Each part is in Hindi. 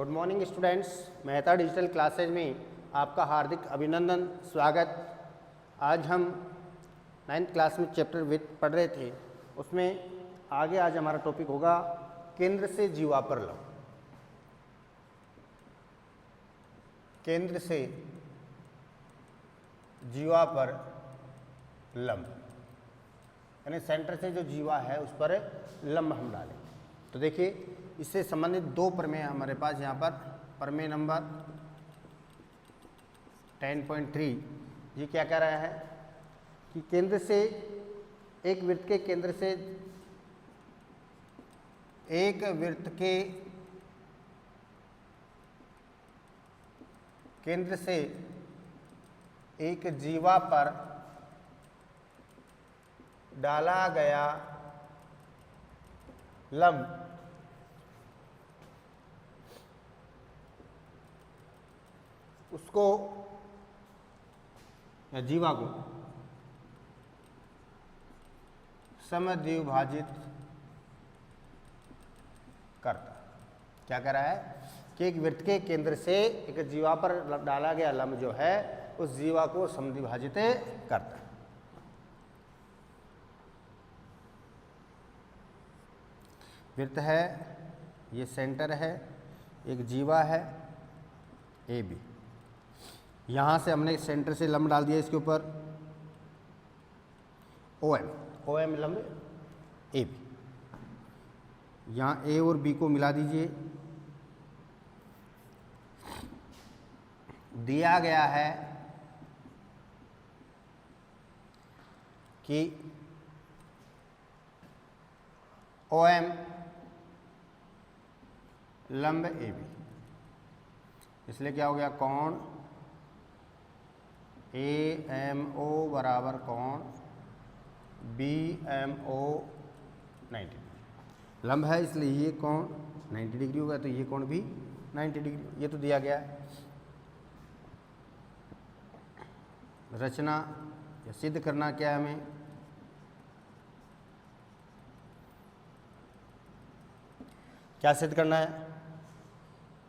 Good morning students, Mehta digital classes में आपका हार्दिक अभिनंदन, स्वागत। आज हम 9th क्लास में चैप्टर विथ पढ़ रहे थे, उसमें आगे आज हमारा टॉपिक होगा केंद्र से जीवा पर लंब। केंद्र से जीवा पर लंब यानी सेंटर से जो जीवा है उस पर लंब हम डालें। तो देखिए, इससे संबंधित दो प्रमेय हमारे पास यहाँ पर। प्रमेय नंबर 10.3 ये क्या कह रहा है कि केंद्र से एक वृत्त के केंद्र से एक जीवा पर डाला गया लंब उसको या जीवा को समद्विभाजित करता। क्या कह रहा है कि एक वृत्त के केंद्र से एक जीवा पर डाला गया लंब जो है उस जीवा को समद्विभाजित करता है। वृत्त है, ये सेंटर है, एक जीवा है ए बी। यहाँ से हमने सेंटर से लंब डाल दिया इसके ऊपर ओ एम लंब ए बी। यहाँ ए और बी को मिला दीजिए। दिया गया है कि ओ एम लंब ए बी, इसलिए क्या हो गया, कोण ए एम ओ बराबर कोण बी एम ओ 90। लंब है इसलिए ये कोण 90 डिग्री होगा, तो ये कोण भी 90 डिग्री। ये तो दिया गया है। रचना या सिद्ध करना क्या है हमें, क्या सिद्ध करना है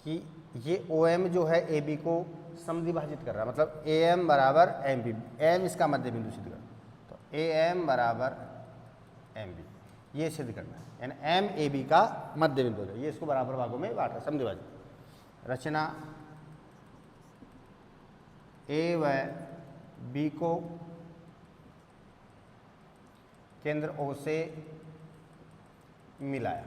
कि ये ओ एम जो है ए बी को समद्विभाजित कर रहा है, मतलब ए एम बराबर एम बी। एम इसका मध्य बिंदु सिद्ध करना, तो ए एम बराबर एम बी ये सिद्ध करना है, यानी एम ए बी का मध्य बिंदु है। ये इसको बराबर भागों में बांटा, समद्विभाजित। रचना ए व बी को केंद्र ओ से मिलाया।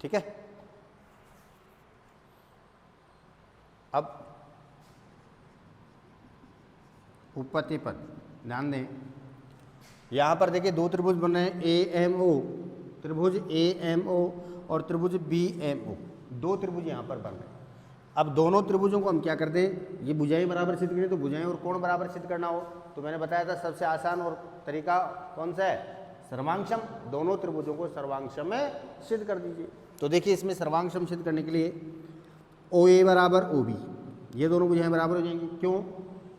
ठीक है। अब उपपत्ति पद ध्यान दें। यहां पर देखिए दो त्रिभुज बन रहे हैं, ए एम ओ, त्रिभुज ए एम ओ और त्रिभुज बी एम ओ। दो त्रिभुज यहां पर बन रहे हैं। अब दोनों त्रिभुजों को हम क्या करते हैं, ये भुजाएं बराबर सिद्ध करें, तो भुजाएं और कोण बराबर सिद्ध करना हो तो मैंने बताया था सबसे आसान और तरीका कौन सा है, सर्वांगसम। दोनों त्रिभुजों को सर्वांगसम में सिद्ध कर दीजिए। तो देखिए, इसमें सर्वांगसम सिद्ध करने के लिए ओ ए बराबर ओ बी, ये दोनों भुजाएं बराबर हो जाएंगी। क्यों?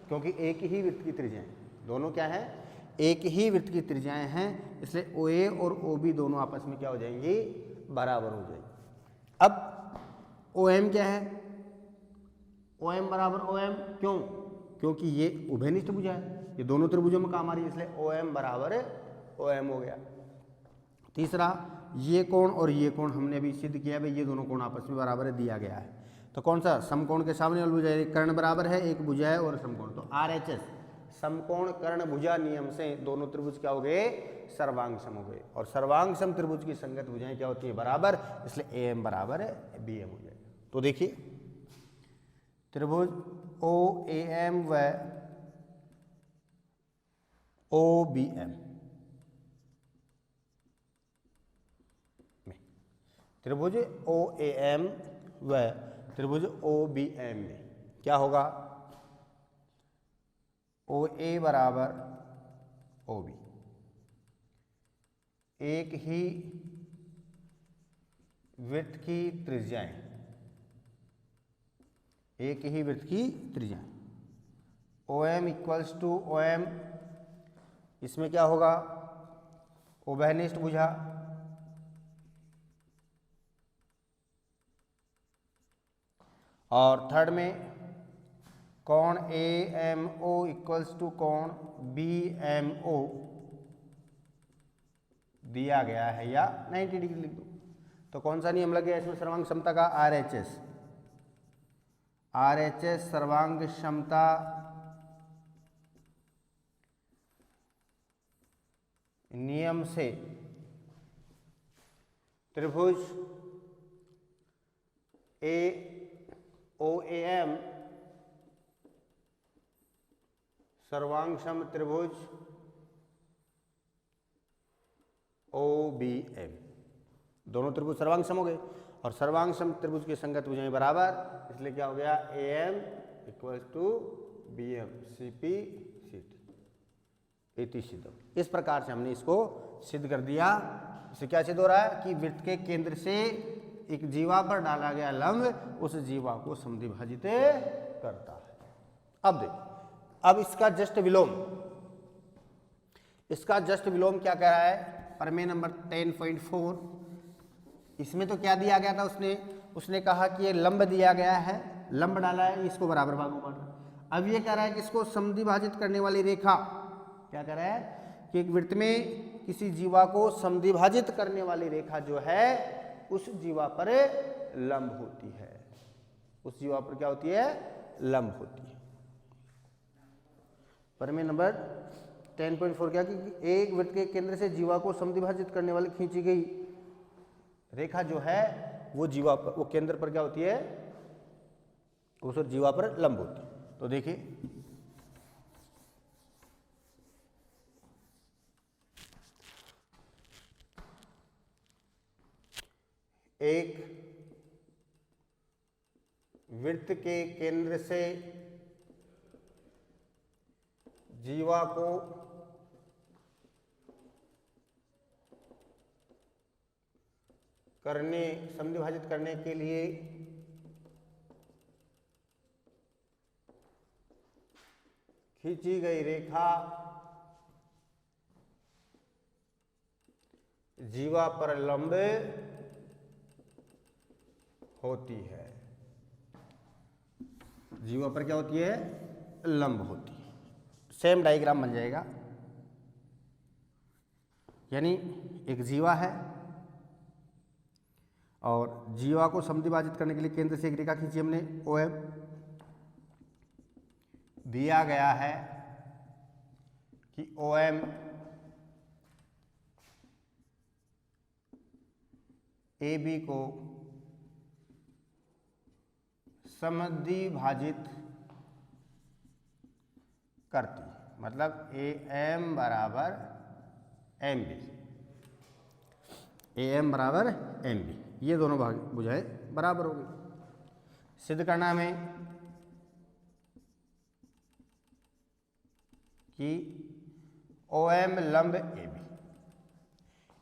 क्योंकि एक ही वृत्त की त्रिज्याएं, दोनों क्या है, एक ही वृत्त की त्रिज्याएं हैं, इसलिए ओ ए और ओ बी दोनों आपस में क्या हो जाएंगी, बराबर हो जाएंगी। अब ओ एम क्या है, ओ एम बराबर ओ एम, क्यों? क्योंकि ये उभयनिष्ठ भुजा है, ये दोनों त्रिभुजों में काम आ रही है, इसलिए ओ एम बराबर ओ एम हो गया। तीसरा, ये कोण और ये कोण हमने अभी सिद्ध किया भाई, ये दोनों कोण आपस में बराबर है, दिया गया है। तो कौन सा, समकोण के सामने वाली भुजा, एक कर्ण बराबर है, एक भुजा है और समकोण, तो RHS समकोण कर्ण भुजा नियम से दोनों त्रिभुज क्या हो गए, सर्वांगसम हो गए। और सर्वांगसम त्रिभुज की संगत भुजाएं क्या होती है, बराबर, इसलिए ए एम बराबर है बी एम हो जाएगा। तो देखिए, त्रिभुज ओ ए एम व ओ बी एम में, त्रिभुज ओ ए एम व त्रिभुज ओ बी एम में क्या होगा, ओ ए बराबर ओ बी, एक ही वृत्त की त्रिज्याएं, एक ही वृत्त की त्रिज्याएं, O M equals to O M, इसमें क्या होगा, उभयनिष्ठ भुजा और थर्ड में कोण A M O equals to कोण बी एम ओ दिया गया है या 90 डिग्री लिख दो। तो कौन सा नियम लग गया इसमें सर्वांग क्षमता का? आरएचएस। आरएचएस सर्वांग क्षमता नियम से त्रिभुज ए ओ ए एम सर्वांगसम त्रिभुज ओ बी एम, दोनों त्रिभुज सर्वांगसम हो गए और सर्वांगसम त्रिभुज की संगत भुजाएं बराबर, इसलिए क्या हो गया? A M equal to B M C P C T इति सिद्धम। इस प्रकार से हमने इसको सिद्ध कर दिया। इससे क्या सिद्ध हो रहा है कि वृत्त के केंद्र से एक जीवा पर डाला गया लंब उस जीवा को समद्विभाजित करता है। अब देखो, अब इसका जस्ट विलोम, इसका जस्ट विलोम क्या कह रहा है? प्रमेय नंबर 10.4। इसमें तो क्या दिया गया था? उसने कहा कि ये लंब दिया गया है, लंब डाला है, इसको बराबर भागों में बांटा। अब ये कह रहा है कि इसको समद्विभाजित करने वाली रेखा, क्या कह रहा है कि एक वृत्त में किसी जीवा को समद्विभाजित करने वाली रेखा जो है उस जीवा पर लंब होती है, उस जीवा पर क्या होती है? लंब होती है। प्रमेय नंबर 10.4 क्या कि एक वृत्त के केंद्र से जीवा को समद्विभाजित करने वाली खींची गई रेखा जो है वो जीवा पर, वो केंद्र पर क्या होती है? उस जीवा पर लंब होती है। तो देखिए, एक वृत्त के केंद्र से जीवा को समद्विभाजित करने के लिए खींची गई रेखा जीवा पर लंब होती है। जीवा पर क्या होती है? लंब होती है। सेम डायग्राम बन जाएगा, यानी एक जीवा है और जीवा को समद्विभाजित करने के लिए केंद्र से एक रेखा खींची हमने ओ एम। दिया गया है कि ओ एम ए बी को समद्विभाजित करती है, मतलब ए एम बराबर एम बी, ए एम बराबर एम बी, ये दोनों भाग भुजाएं बराबर हो गई। सिद्ध करना हमें कि ओ एम लंब ए बी,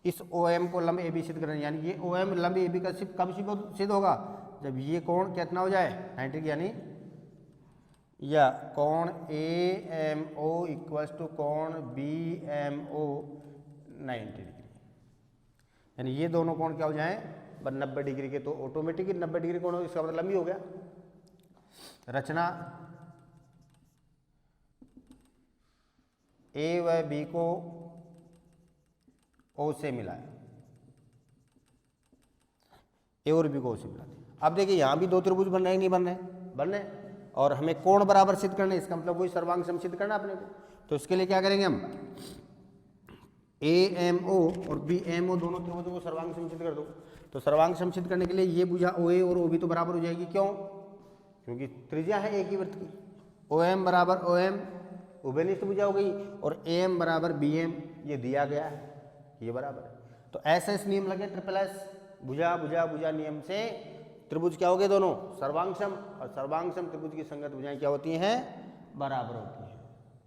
इस ओ एम को लंब ए बी सिद्ध करना, यानी ये ओ एम लंब ए बी का कब सिद्ध होगा? जब ये कोण कितना हो जाए? 90 डिग्री, यानी या कोण A M O equals to कोण बी एम ओ 90 डिग्री, यानी ये दोनों कोण क्या हो जाएं? 90 डिग्री के। तो ऑटोमेटिक 90 डिग्री कोण हो, इसका मतलब लंबी हो गया। रचना ए व बी को ओ से मिलाया, ए और बी को ओ से मिला। अब देखिए यहां भी दो त्रिभुज बन रहे हैं, नहीं बन रहे? बन रहे, और हमें कोण बराबर सिद्ध करना है, इसका मतलब वही सर्वांग सम सिद्ध करना अपने को। तो इसके लिए क्या करेंगे हम? ए एम ओ और बी एम ओ दोनों त्रिभुजों को सर्वांग सम सिद्ध कर दो। तो सर्वांग सम सिद्ध करने के लिए ये भुजा ओ ए और ओ बी तो बराबर हो जाएगी। क्यों? क्योंकि त्रिज्या है एक ही वृत्त की। ओ एम बराबर ओ एम उभयनिष्ठ भुजा हो गई, और ए एम बराबर बी एम ये दिया गया है, ये बराबर है। तो ऐसे इस नियम लगे ट्रिपल एस, भुजा भुजा भुजा नियम से त्रिभुज क्या हो गए? दोनों सर्वांगसम, और सर्वांगसम त्रिभुज की संगत भुजाएं क्या होती हैं? बराबर होती हैं।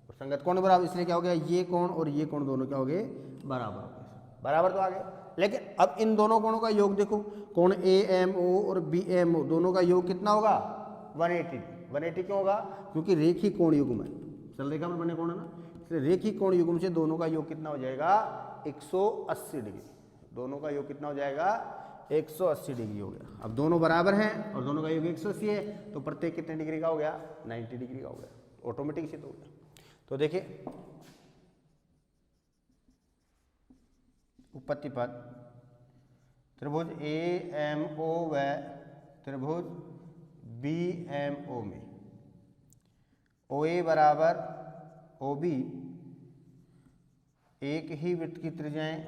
और संगत कोण बराबर, इसलिए क्या हो गया? ये कोण और ये कोण दोनों क्या हो गए? बराबर हो गए। बराबर तो आ गए, लेकिन अब इन दोनों कोणों का योग देखो, कोण ए एम ओ और बी एम ओ दोनों का योग कितना होगा? 180। 180 क्यों होगा? क्योंकि रेखी कोण युग्म है, सरल रेखा पर बने कोण है ना, इसलिए रेखी कोण युग्म से दोनों का योग कितना हो जाएगा? 180 डिग्री। दोनों का योग कितना हो जाएगा? 180 डिग्री हो गया। अब दोनों बराबर हैं और दोनों का योग 180 है, तो प्रत्येक कितने डिग्री का हो गया? 90 डिग्री का हो गया, ऑटोमेटिक सिद्ध हो गया। तो देखिए उत्पत्ति पद त्रिभुज AMO व त्रिभुज BMO में OA बराबर OB एक ही वृत्त की त्रिज्याएं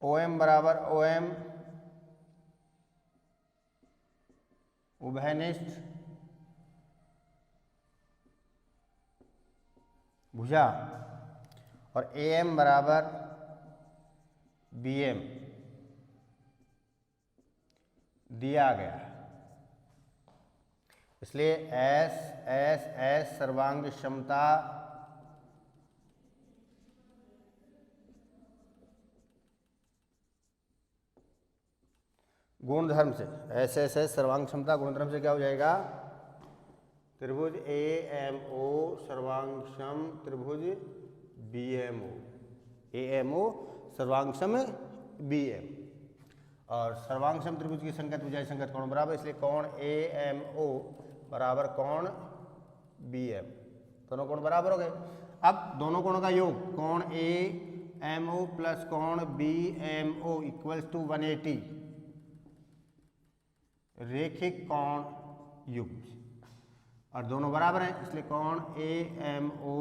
OM बराबर OM उभयनिष्ठ भुजा और AM बराबर BM दिया गया है। इसलिए S सर्वांग क्षमता गुणधर्म से S सर्वांग क्षमता गुणधर्म से क्या हो जाएगा? त्रिभुज AMO सर्वांगक्षम त्रिभुज AMO सर्वांगक्षम BM और सर्वांगक्षम त्रिभुज की संगत भुजाएं संगत कोण बराबर, इसलिए कोण AMO बराबर कोण BM, दोनों कोण बराबर हो गए। अब दोनों कोणों का योग कोण AMO प्लस कोण BMO इक्वल्स टू 180 रेखिक कोण युग्म और दोनों बराबर हैं, इसलिए कोण AMO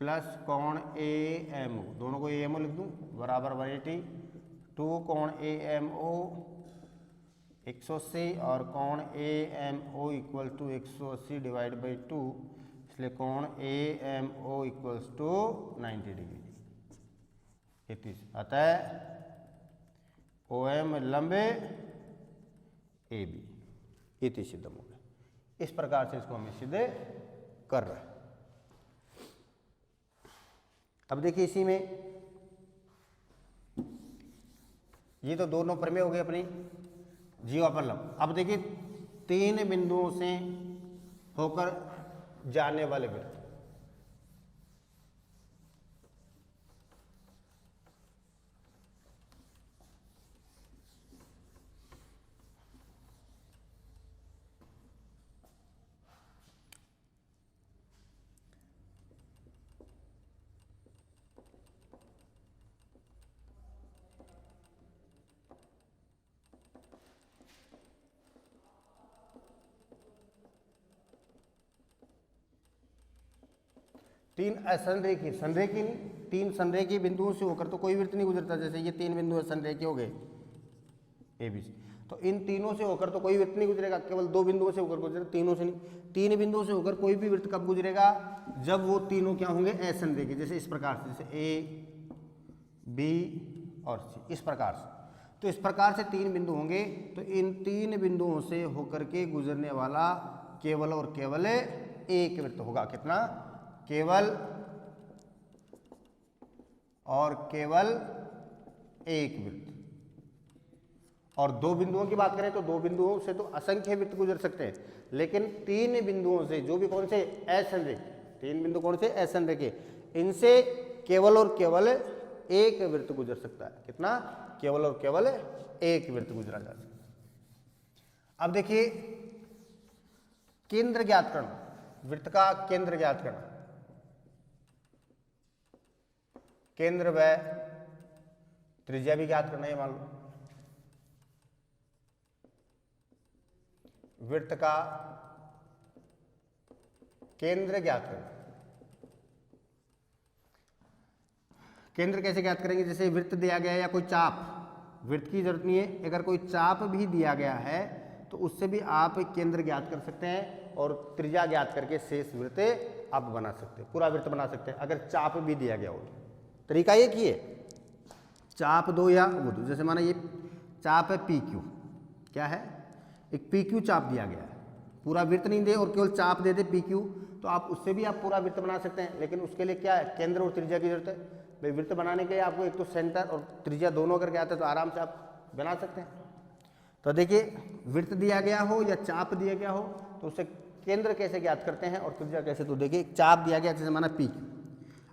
प्लस कोण AMO, दोनों को AMO लिख दूं बराबर 180, 2 कोण AMO 180 और कोण AMO equal to 180 divide by 2, इसलिए कोण AMO इक्वल्स टू 90 डिग्री। अतः OM लंबे AB इति सिद्ध हो गया। इस प्रकार से इसको हमें सिद्ध कर रहे हैं। अब देखिए इसी में ये तो दोनों प्रमेय हो गए अपनी जीवा पर लंब। अब देखिए 3 बिंदुओं से होकर जाने वाले वृत्त, तीन असंरेखी संरेखी नहीं, 3 संरेखी बिंदुओं से होकर तो कोई वृत्त नहीं गुजरता। जैसे ये 3 बिंदु संरेखी हो गए ABC, तो इन तीनों से होकर तो कोई वृत्त नहीं गुजरेगा, केवल 2 बिंदुओं से होकर गुजरेगा, तीनों से नहीं। 3 बिंदुओं से होकर कोई भी वृत्त कब गुजरेगा? जब वो तीनों क्या होंगे? असंरेखी। जैसे इस प्रकार से, जैसे A B और C, इस प्रकार से। तो इस प्रकार से 3 बिंदु होंगे, तो इन 3 बिंदुओं से होकर के गुजरने वाला केवल और केवल एक वृत्त होगा। कितना? केवल और केवल एक वृत्त। और 2 बिंदुओं की बात करें तो 2 बिंदुओं से तो असंख्य वृत्त गुजर सकते हैं, लेकिन 3 बिंदुओं से जो भी कौन से असंरेखी, 3 बिंदु कौन से असंरेखी, इनसे केवल और केवल एक वृत्त गुजर सकता है। कितना? केवल और केवल एक वृत्त गुजरा जा सकता है। अब देखिए केंद्र ज्ञात करना, वृत्त का केंद्र ज्ञात करना। केंद्र व त्रिज्या भी ज्ञात करना है, मान लो। वृत्त का केंद्र ज्ञात करना। केंद्र कैसे ज्ञात करेंगे? जैसे वृत्त दिया गया है या कोई चाप, वृत्त की जरूरत नहीं है, अगर कोई चाप भी दिया गया है तो उससे भी आप केंद्र ज्ञात कर सकते हैं और त्रिज्या ज्ञात करके शेष वृत्त आप बना सकते हैं, पूरा वृत्त बना सकते हैं अगर चाप भी दिया गया हो। तरीका ये कि चाप दो या वो दो। जैसे माना ये चाप है PQ, क्या है? एक PQ चाप दिया गया है, पूरा वृत्त नहीं दे और केवल चाप दे दे PQ, तो आप उससे भी आप पूरा वृत्त बना सकते हैं। लेकिन उसके लिए क्या है? केंद्र और त्रिज्या की जरूरत है। भाई वृत्त बनाने के लिए आपको एक तो सेंटर और त्रिज्या दोनों अगर ज्ञात है तो आराम से आप बना सकते हैं। तो देखिए वृत्त दिया गया हो या चाप दिया गया हो तो उससे केंद्र कैसे ज्ञात करते हैं और त्रिज्या कैसे, तो देखिए एक चाप दिया गया जैसे माना P।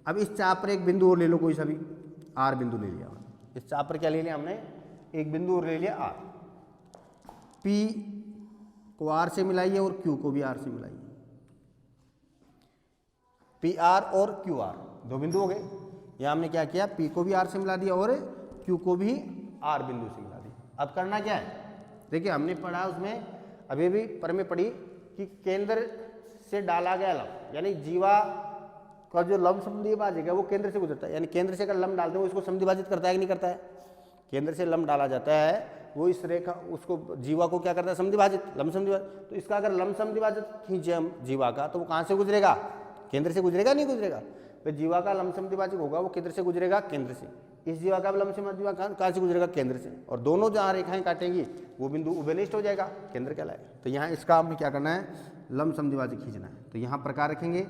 अब इस चाप पर एक बिंदु और ले लो, कोई सा भी R बिंदु ले लिया। इस चाप पर क्या ले लिया हमने, एक बिंदु और ले लिया R। P को R से मिलाइए और Q को भी R से मिलाइए। PR और QR दो बिंदु हो गए। यहाँ हमने क्या किया, P को भी R से मिला दिया और Q को भी R बिंदु से मिला दिया। अब करना क्या है, देखिए हमने पढ़ा उसमें, अभी भी पर में पढ़ी कि केंद्र से डाला गया लंब, यानी जीवा का जो लंब समद्विभाजक है वो केंद्र से गुजरता है। यानी केंद्र से अगर लंब डालते हैं वो इसको समद्विभाजित करता है कि नहीं करता है। केंद्र से लंब डाला जाता है वो इस रेखा उसको जीवा को क्या करता है, समद्विभाजित, लंब समद्विभाजित। तो इसका अगर लंब समद्विभाजित खींचे हम जीवा का, तो वो कहाँ से गुजरेगा, केंद्र से गुजरेगा, नहीं गुजरेगा। तो जीवा का लंब समद्विभाजक होगा वो केंद्र से गुजरेगा, केंद्र से। इस जीवा का लंब समद्विभाजक कहाँ से गुजरेगा, केंद्र से। और दोनों जहाँ रेखाएं काटेंगी वो बिंदु उभयनिष्ठ हो जाएगा, केंद्र कहलाएगा। तो यहाँ इसका हमें क्या करना है, लंब समद्विभाजक खींचना है। तो यहाँ प्रकार रखेंगे,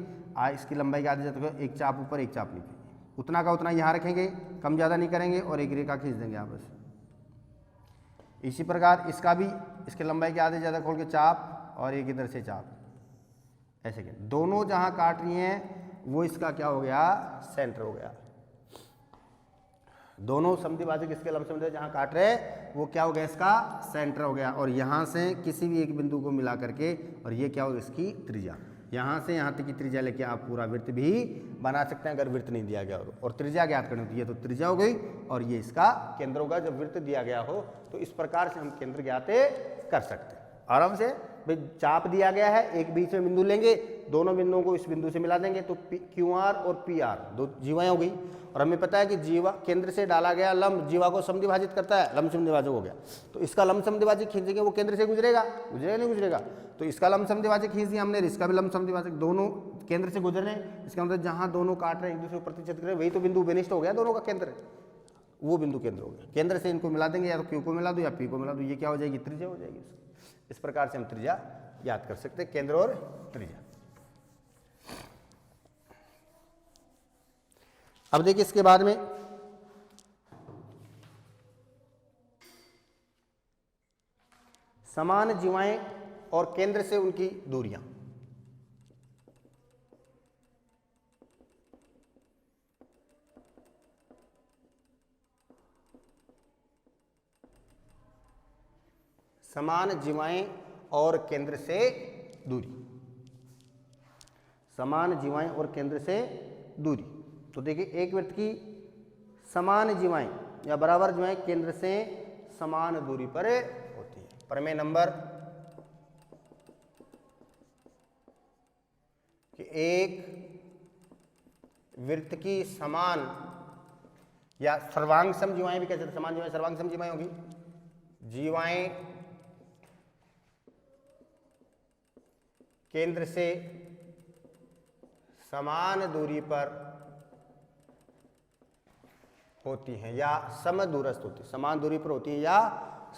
इसकी लंबाई क्या जाता है, एक चाप ऊपर एक चाप नीचे, उतना का उतना यहाँ रखेंगे, कम ज़्यादा नहीं करेंगे और एक रेखा खींच देंगे यहाँ बस। इसी प्रकार इसका भी, इसके लंबाई के आधे ज़्यादा खोल के चाप और एक इधर से चाप, ऐसे के दोनों जहाँ काट रही हैं वो इसका क्या हो गया, सेंटर हो गया। दोनों समद्विभाजक इसके लंब समद्विभाजक जहाँ काट रहे हैं वो क्या हो गया, इसका सेंटर हो गया। और यहाँ से किसी भी एक बिंदु को मिला करके, और ये क्या होगा, इसकी त्रिज्या। यहाँ से यहाँ तक की त्रिज्या लेके आप पूरा वृत्त भी बना सकते हैं अगर वृत्त नहीं दिया गया हो। और त्रिज्या ज्ञात करनी होती है, तो त्रिज्या हो गई और ये इसका केंद्र होगा। जब वृत्त दिया गया हो तो इस प्रकार से हम केंद्र ज्ञात कर सकते हैं आराम से। भाई चाप दिया गया है, एक बीच में बिंदु लेंगे, दोनों बिंदुओं को इस बिंदु से मिला देंगे, तो QR और PR दो जीवाएं हो गई। और हमें पता है कि जीवा केंद्र से डाला गया लंब जीवा को समद्विभाजित करता है, लंब समद्विभाजक हो गया। तो इसका लंब समद्विभाजक खींचेंगे वो केंद्र से गुजरेगा, गुजरेगा नहीं गुजरेगा। तो इसका लंब समद्विभाजक खींच दिया हमने, इसका भी लंब समद्विभाजक, दोनों केंद्र से गुजर रहे हैं। इसका मतलब जहाँ दोनों काट रहे हैं एक दूसरे को प्रतिच्छेद कर रहे हैं, वही तो बिंदु उभयनिष्ठ हो गया, दोनों का केंद्र, वो बिंदु केंद्र हो गया। केंद्र से इनको मिला देंगे, या तो Q को मिला दो या P को मिला दो, ये क्या हो जाएगी, त्रिज्या हो जाएगी। इस प्रकार से हम त्रिज्या याद कर सकते हैं, केंद्र और त्रिज्या। अब देखिए इसके बाद में समान जीवाएं और केंद्र से उनकी दूरियां। समान जीवाएं और केंद्र से दूरी, समान जीवाएं और केंद्र से दूरी। तो देखिए एक वृत्त की समान जीवाएं या बराबर जीवाएं केंद्र से समान दूरी पर होती है। प्रमेय नंबर कि एक वृत्त की समान या सर्वांग सम जीवाएं भी कह सकते हैं, समान जीवाएं सर्वांग सम जीवाएं होगी। जीवाएं केंद्र से समान दूरी पर होती हैं या समदूरस्थ होती है, समान दूरी पर होती हैं या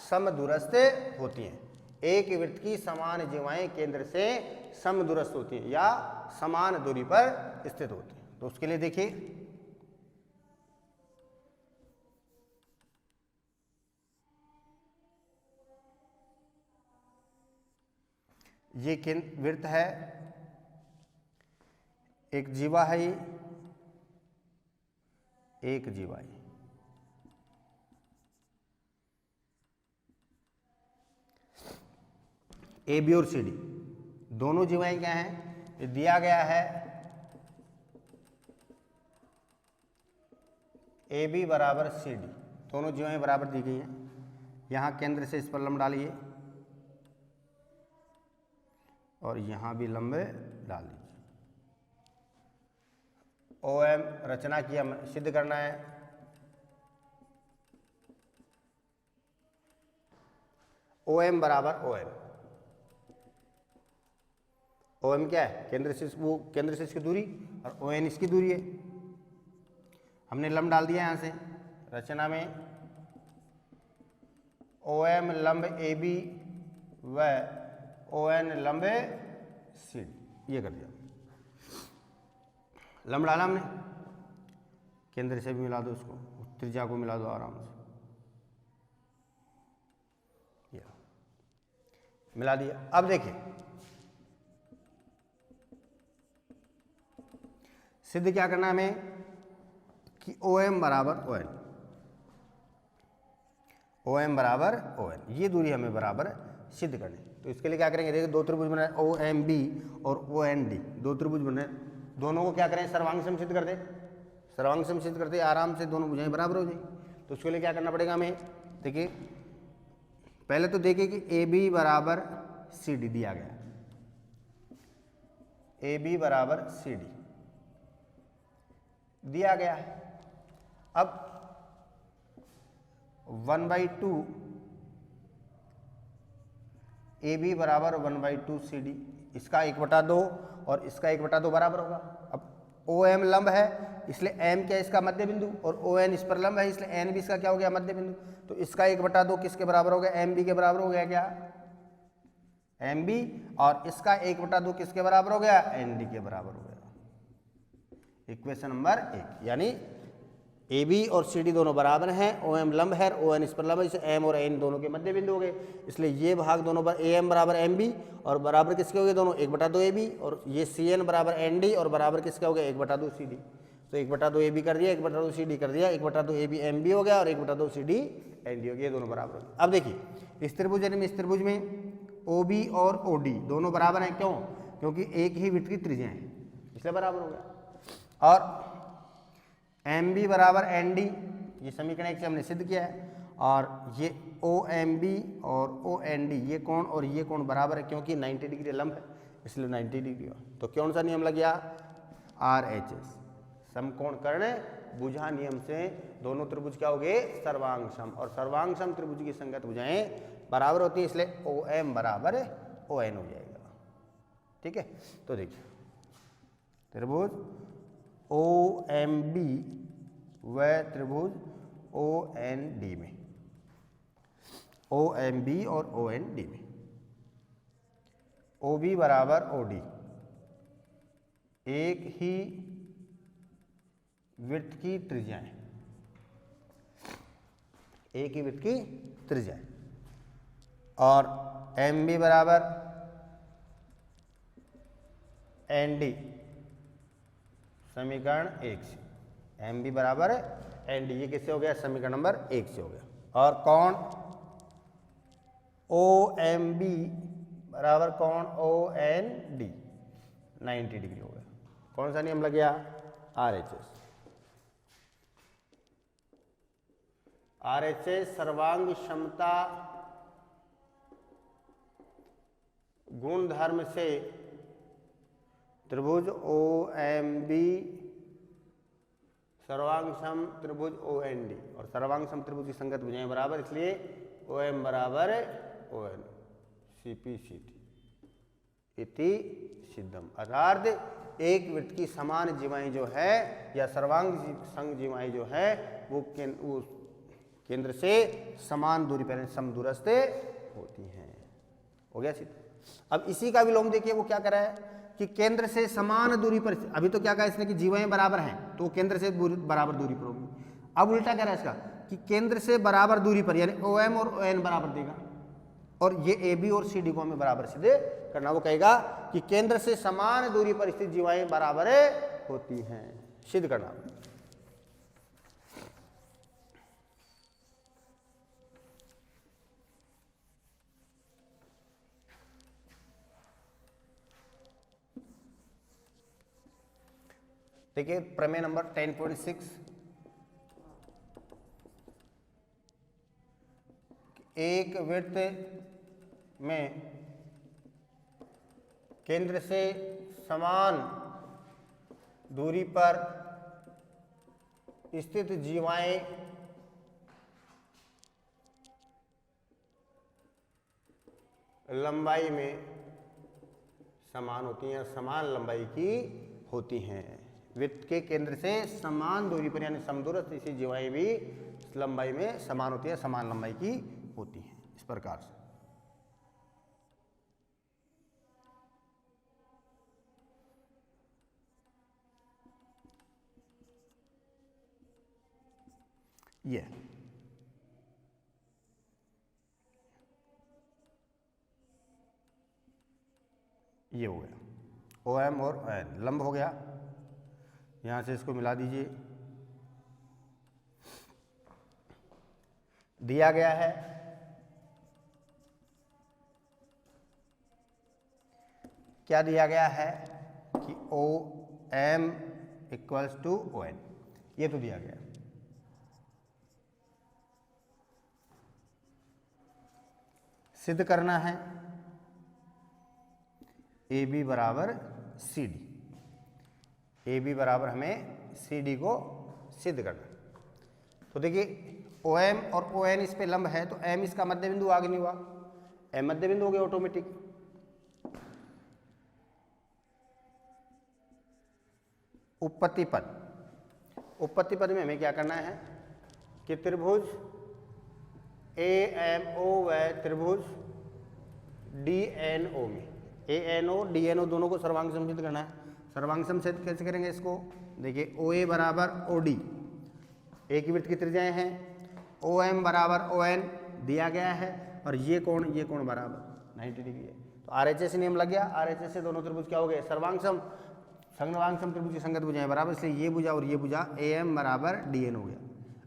समदूरस्थ होती हैं। एक वृत्त की समान जीवाएं केंद्र से समदूरस्थ होती हैं या समान दूरी पर स्थित होती हैं। तो उसके लिए देखिए ये वृत्त है, एक जीवा है, ये एक जीवा है। AB और CD दोनों जीवाएं क्या हैं, ये दिया गया है AB बराबर CD, दोनों जीवाएं बराबर दी गई हैं। यहाँ केंद्र से इस पर लंब डालिए और यहाँ भी लंब डाल दीजिए। OM रचना की हम सिद्ध करना है। OM बराबर OM, OM क्या है, केंद्र से वो केंद्र से इसकी दूरी और ON इसकी दूरी है। हमने लंब डाल दिया यहाँ से रचना में, OM लंब AB व ON लंब CD, ये कर दिया। लंब डाला हमने, केंद्र से भी मिला दो उसको, त्रिज्या को मिला दो आराम से, मिला दिया। अब देखिए सिद्ध क्या करना है हमें कि ओ एम बराबर ओ एन, ओ एम बराबर ओ एन, ये दूरी हमें बराबर सिद्ध करनी। तो इसके लिए क्या करेंगे, देखिए दो त्रिभुज बना है ओ एम बी और ओ एन डी, दो त्रिभुज बने, दोनों को क्या करें सर्वांग सम सिद्ध कर दे, सर्वांग सम सिद्ध करते आराम से दोनों भुजाएं बराबर हो जाएंगी। तो उसके लिए क्या करना पड़ेगा हमें, देखिए पहले तो देखिए कि ए बी बराबर सी डी दिया गया, ए बी बराबर सी डी दिया गया। अब 1/2 ए बी बराबर 1/2 सी डी, इसका 1/2 और इसका 1/2 बराबर होगा। अब ओ एम लंब है इसलिए एम क्या है इसका मध्य बिंदु, और ओ एन इस पर लंब है इसलिए एन भी इसका क्या हो गया मध्य बिंदु। तो इसका 1/2 किसके बराबर हो गया, एम बी के बराबर हो गया क्या, एम बी, और इसका 1/2 किसके बराबर हो गया, एन डी के बराबर हो गया। इक्वेशन नंबर 1, यानी ए बी और सी डी दोनों बराबर हैं, ओ एम लंब है, ओ एन इस पर लंब है, इसे एम और एन दोनों के मध्य बिंदु हो गए, इसलिए ये भाग दोनों पर ए एम बराबर एम बी और बराबर किसके हो गए दोनों 1/2 ए बी, और ये सी एन बराबर एन डी और बराबर किसके हो गया 1/2 सी डी। तो 1/2 ए बी कर दिया, 1/2 सी डी कर दिया, 1/2 ए बी एम बी हो गया और 1/2 सी डी एन डी हो गया, ये दोनों बराबर हो गए। अब देखिए इस त्रिभुज यानी इस त्रिभुज में ओ बी और ओ डी दोनों बराबर हैं, क्यों, क्योंकि एक ही वृत्त की त्रिज्या है इसलिए बराबर हो गया। और एम बी बराबर एन डी, ये समीकरण 1 से हमने सिद्ध किया है, और ये ओ एम बी और ओ एन डी ये कोण और ये कोण बराबर है, क्योंकि 90 डिग्री लंब है इसलिए 90 डिग्री हो। तो कौन सा नियम लग गया, आर एच एस, समकोण कर्ण भुजा नियम से दोनों त्रिभुज क्या हो गए सर्वांग सम, और सर्वांग सम त्रिभुज की संगत भुजाएं बराबर होती है, इसलिए ओ एम बराबर ओ एन हो जाएगा। ठीक है, तो देखिए त्रिभुज ओ एम बी व त्रिभुज ओ एन डी में, ओ एम बी और ओ एन डी में ओ बी बराबर ओ डी एक ही वृत्त की त्रिज्याएं, एक ही वृत्त की त्रिज्याएं, और एम बी बराबर एन डी समीकरण 1 से, एम बी बराबर एन डी ये किससे हो गया समीकरण नंबर 1 से हो गया। और कौन ओ एम बी बराबर कौन ओ एन डी 90 डिग्री हो गया। कौन सा नियम लग गया, R H S, R H S सर्वांग क्षमता गुण धर्म से त्रिभुज ओ एम बी सर्वांग सम त्रिभुज ओ एन डी, और सर्वांग सम त्रिभुज की संगत भुजाएं बराबर, इसलिए ओ एम बराबर O N C P C T इति सिद्धम, अर्थात एक वृत्त की समान जीवाएं जो है या सर्वांग संग जीवाएं जो है वो केंद्र से समान दूरी पर समदूरस्थ होती हैं। हो गया सिद्ध। अब इसी का विलोम देखिए वो क्या कर रहा है कि केंद्र से समान दूरी पर, अभी तो क्या कहा इसने कि जीवाएं बराबर हैं तो केंद्र से बराबर दूरी पर होगी। अब उल्टा कह रहा है इसका कि केंद्र से बराबर दूरी पर, यानी ओ एम और ओ एन बराबर देगा, और ये ए बी और सी डी को हमें बराबर सिद्ध करना। वो कहेगा कि केंद्र से समान दूरी पर स्थित जीवाएं बराबर होती हैं, सिद्ध करना। देखिए प्रमेय नंबर 10.6, एक वृत्त में केंद्र से समान दूरी पर स्थित जीवाएं लंबाई में समान होती हैं, समान लंबाई की होती हैं। वृत्त के केंद्र से समान दूरी पर यानी समदूरस्थ ऐसी जीवाएं भी लंबाई में समान होती है, समान लंबाई की होती हैं, इस प्रकार से। ये हो गया ओ एम और एन लंब हो गया, यहाँ से इसको मिला दीजिए। दिया गया है क्या दिया गया है कि OM इक्वल्स टू ON, ये तो दिया गया। सिद्ध करना है AB बराबर CD, AB बराबर हमें CD को सिद्ध करना है। तो देखिए OM और ON इस पे लंब है तो M इसका मध्य बिंदु आगे नहीं हुआ, M मध्य बिंदु हो गया ऑटोमेटिक। उपपत्ति पद, उपपत्ति पद में हमें क्या करना है कि त्रिभुज AMO व त्रिभुज DNO में ANO DNO दोनों को सर्वांग समसिद्ध करना है। सर्वांग समसिद्ध कैसे करेंगे इसको, देखिए OA बराबर OD, एक ही वृत्त की त्रिज्याएं हैं। OM बराबर ON दिया गया है और ये कोण बराबर 90 डिग्री है। तो RHS नियम लग गया, RHS से दोनों त्रिभुज क्या हो गए, सर्वांग सम। संगवांग सम त्रिभुज की संगत भुजाएं बराबर, इसलिए ये भुजा और ये भुजा AM बराबर DN हो गया।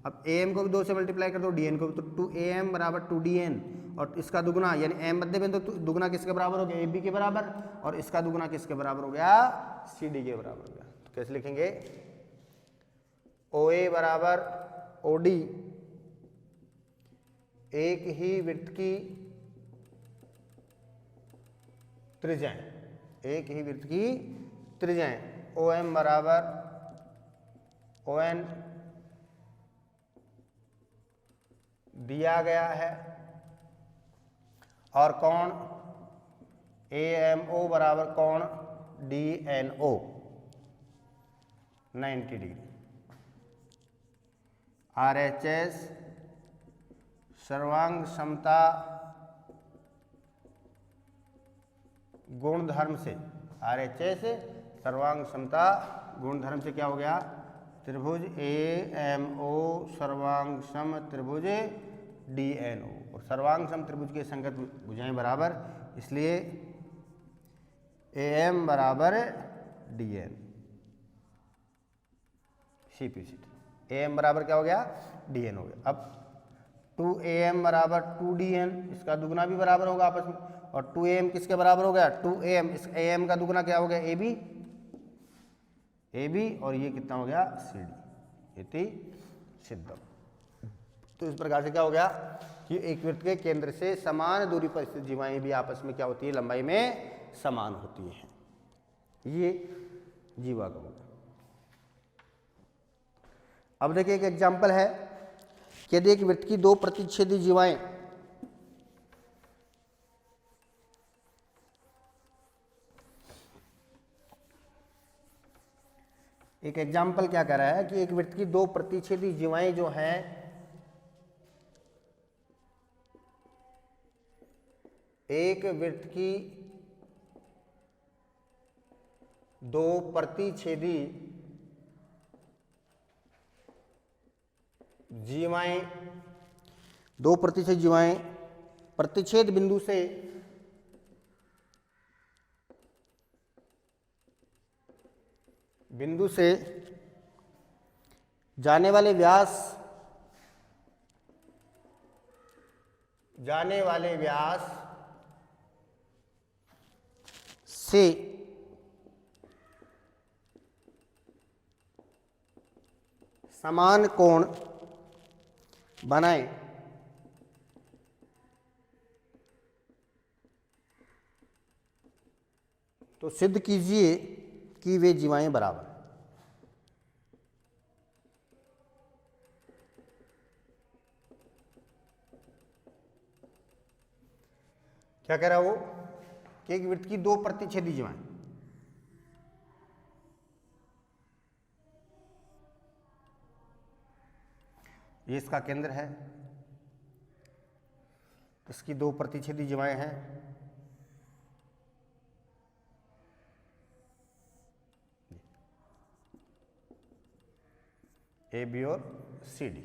अब AM को भी 2 से मल्टीप्लाई कर दो, DN को भी, तो 2AM बराबर 2DN और इसका दुगुना यानी M मध्य बिंदु दुगुना किसके बराबर हो गया, AB के बराबर, और इसका दुगुना किसके बराबर हो गया, CD के बराबर हो गया। तो कैसे लिखेंगे, OA बराबर OD, एक ही वृत्त की त्रिज्याएं, एक ही वृत्त की त्रिज्याएं। OM बराबर ON दिया गया है और कोण AMO बराबर कोण DNO 90 डिग्री। RHS सर्वांग समता गुणधर्म से, RHS सर्वांग समता गुणधर्म से क्या हो गया, त्रिभुज AMO सर्वांग सम त्रिभुज DNO, और सर्वांग सम त्रिभुज के संगत भुजाएं बराबर, इसलिए AM बराबर DN CP AM बराबर क्या हो गया, DN हो गया। अब 2AM बराबर 2DN, इसका दुगुना भी बराबर होगा आपस में, और 2AM किसके बराबर हो गया, 2AM, इस AM का दुगुना क्या हो गया, AB, और ये कितना हो गया, CD, इति सिद्धम। तो इस प्रकार से क्या हो गया कि एक वृत्त के केंद्र से समान दूरी पर स्थित जीवाएं भी आपस में क्या होती है, लंबाई में समान होती हैं। ये जीवा का होगा। अब देखिए एक एग्जाम्पल है कि यदि एक वृत्त की 2 प्रतिच्छेदी जीवाएं एक एग्जाम्पल क्या कह रहा है कि एक वृत्त की 2 प्रतिच्छेदी जीवाएं जो हैं एक वृत्त की 2 प्रतिच्छेदी जीवाएं, 2 प्रतिच्छेद जीवाएं प्रतिच्छेद बिंदु से जाने वाले व्यास से समान कोण बनाएं तो सिद्ध कीजिए कि वे जीवाएं बराबर। क्या कह रहा है वो कि एक वृत्त की 2 प्रतिच्छेदी जीवाएं, ये इसका केंद्र है, इसकी 2 प्रतिच्छेदी जीवाएं हैं, AB और CD,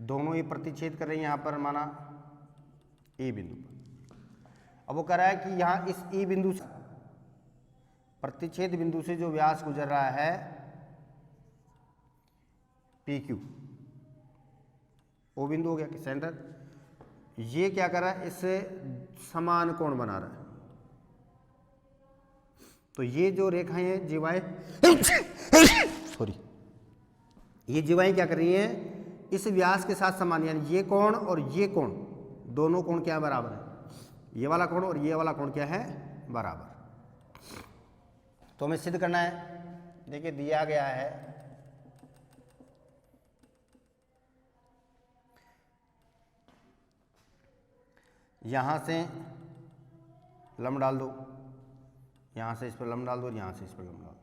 दोनों ही प्रतिच्छेद कर रहे हैं यहां पर माना E बिंदु पर। अब वो कह रहा है कि यहां इस E बिंदु से प्रतिच्छेद बिंदु से जो व्यास गुजर रहा है पी क्यू, ओ बिंदु हो गया कि सेंटर, ये क्या कर रहा है, इससे समान कोण बना रहा है। तो ये जो रेखाएं हैं जीवाएं सॉरी, ये जीवाएं क्या कर रही हैं, इस व्यास के साथ समान, यानी ये कोण और ये कोण, दोनों कोण क्या बराबर है, ये वाला कोण और ये वाला कोण क्या है, बराबर। तो हमें सिद्ध करना है, देखिए दिया गया है यहां से लंब डाल दो, यहां से इस पर लंब डाल दो, यहां से इस पर लंब डाल दो।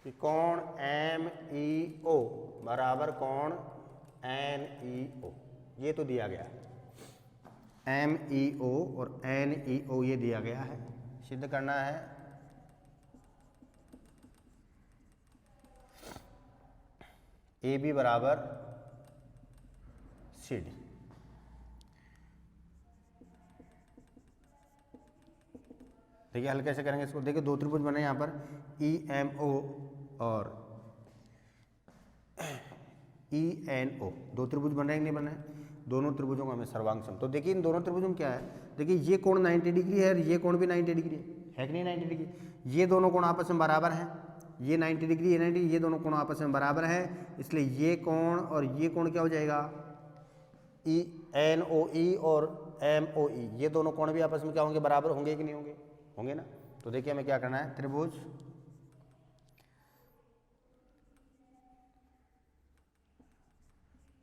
कि कोण एम ई ओ बराबर कोण एन ई ओ, ये तो दिया गया है, एम ई ओ और एन ई ओ ये दिया गया है। सिद्ध करना है ए बी बराबर सी डी। देखिए हल कैसे करेंगे इसको, देखिए दो त्रिभुज बने यहाँ पर ई एम ओ और ई एन ओ, दो त्रिभुज बन रहे हैं कि नहीं बन रहे, दोनों त्रिभुजों का हमें सर्वांग सम। तो देखिए इन दोनों त्रिभुजों में क्या है, देखिए ये कोण 90 डिग्री है और ये कोण भी 90 डिग्री है कि नहीं 90 डिग्री, ये दोनों कोण आपस में बराबर हैं, ये 90 डिग्री, ये 90, ये दोनों कोण आपस में बराबर हैं, इसलिए ये कोण और ये कोण क्या हो जाएगा, ई एन ओ ई और एम ओ ई, ये दोनों कोण भी आपस में क्या होंगे, बराबर होंगे कि नहीं होंगे, होंगे ना। तो देखिए हमें क्या करना है, त्रिभुज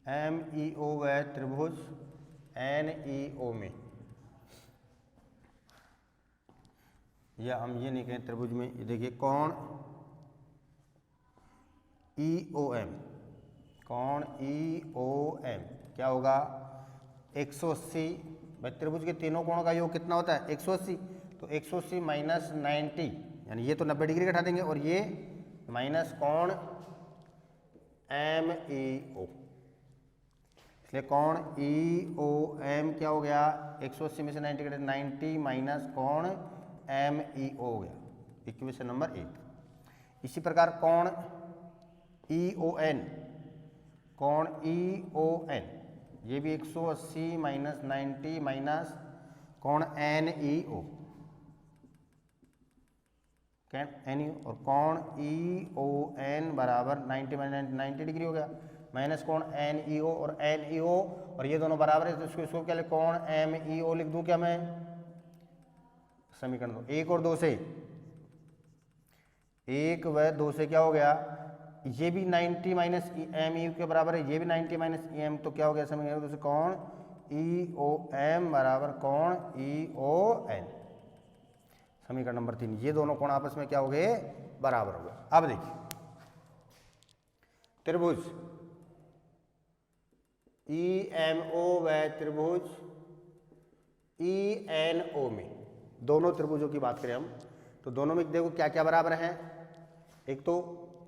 एम ई ओ व त्रिभुज एन ई ओ में, या हम ये नहीं कहें त्रिभुज में, ये देखिए कोण ई ओ एम, कोण ई ओ एम क्या होगा 180, भाई त्रिभुज के तीनों कोणों का योग कितना होता है 180, तो 180 माइनस 90 यानी ये तो 90 डिग्री का हटा देंगे और ये माइनस कोण एम ई ओ, इसलिए कोण ई ओ एम क्या हो गया 180 में से 90 कटे 90 माइनस कोण एम ई ओ हो गया, इक्वेशन नंबर 1। इसी प्रकार कोण ई ओ एन, कोण ई ओ एन ये भी 180 माइनस 90 माइनस कोण एन ई ओ, एन ई और कोण ई ओ एन बराबर 90 माइनस 90 डिग्री हो गया, माइनस कोण एन ई ओ और एन ई ओ, और ये दोनों बराबर है तो इसको क्या लिख, कोण एम ई ओ लिख दूं क्या मैं, समीकरण 1 और 2 से, 1 व 2 से क्या हो गया, ये भी 90 माइनस एम ई के बराबर है, ये भी 90 माइनस ई एम, तो क्या हो गया समीकरण 2 से, कोण ई ओ एम बराबर कोण ई ओ एन। समीकरण नंबर 3, ये दोनों कोण आपस में क्या हो गए, बराबर हो गए। अब देखिए त्रिभुज ई एम ओ व त्रिभुज ई एन ओ में, दोनों त्रिभुजों की बात करें हम तो दोनों में देखो क्या क्या बराबर है, एक तो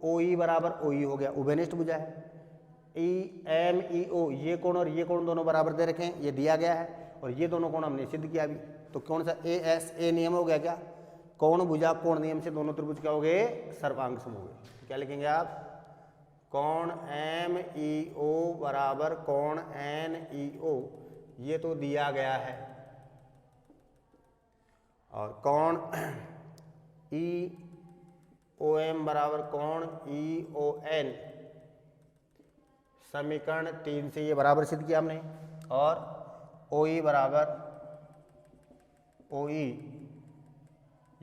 ओ ई बराबर ओ ई हो गया, उभयनिष्ठ भुजा है, ई एम ई ओ ये कोण और ये कोण दोनों बराबर दे रखे हैं, ये दिया गया है, और ये दोनों कोण हमने सिद्ध किया अभी, तो कौन सा ए एस ए नियम हो गया क्या, कोण भुजा कोण नियम से दोनों त्रिभुज क्या हो गए, सर्वांग सम हो गए। क्या लिखेंगे आप, कोण एम ई ओ बराबर कोण एन ई ओ, ये तो दिया गया है, और कोण ई ओ एम बराबर कोण ई ओ एन, समीकरण 3 से ये बराबर सिद्ध किया हमने, और ओ ई बराबर ओ ई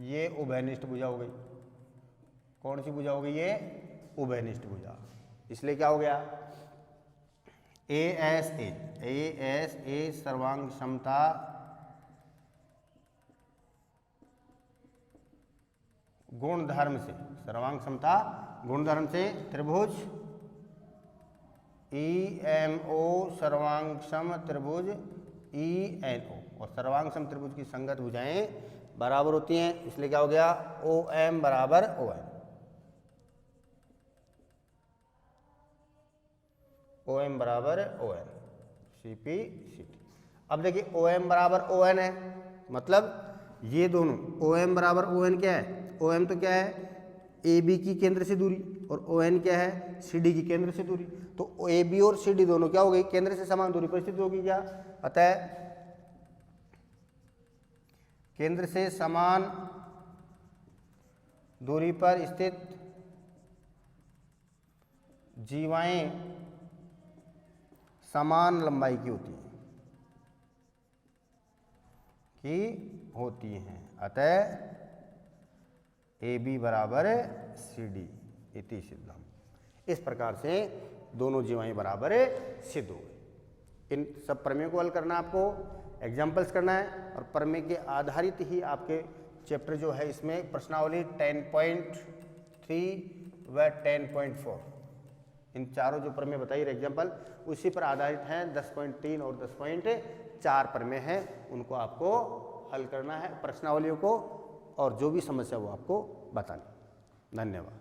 ये उभयनिष्ठ भुजा हो गई, कौन सी भुजा हो गई, ये उभयनिष्ठ भुजा, इसलिए क्या हो गया ए एस ए सर्वांग क्षमता गुणधर्म से, सर्वांग क्षमता गुणधर्म से त्रिभुज ई एम ओ सर्वांगसम त्रिभुज ई एन ओ, और सर्वांगसम त्रिभुज की संगत भुजाएं बराबर होती हैं, इसलिए क्या हो गया ओ एम बराबर ओ एन, ओ एम बराबर O N, C P C T. अब देखिए ओ एम बराबर ओ एन है, मतलब ये दोनों OM बराबर ON क्या है, OM तो क्या है AB की केंद्र से दूरी और ON क्या है CD की केंद्र से दूरी। तो AB और CD दोनों क्या हो गई, केंद्र से समान दूरी पर स्थित होगी क्या, अतः केंद्र से समान दूरी पर स्थित जीवाएं समान लंबाई की होती हैं, अतः AB बराबर CD इति सिद्धम। इस प्रकार से दोनों जीवाएं बराबर सिद्ध हो गई। इन सब प्रमेयों को हल करना, आपको एग्जाम्पल्स करना है और प्रमेय के आधारित ही आपके चैप्टर जो है इसमें प्रश्नावली 10.3 व 10.4 इन चारों जो प्रमेय बताइए एग्जाम्पल उसी पर आधारित हैं। 10.3 और 10.4 प्रमेय हैं, उनको आपको हल करना है प्रश्नावलियों को, और जो भी समस्या वो आपको बतानी। धन्यवाद।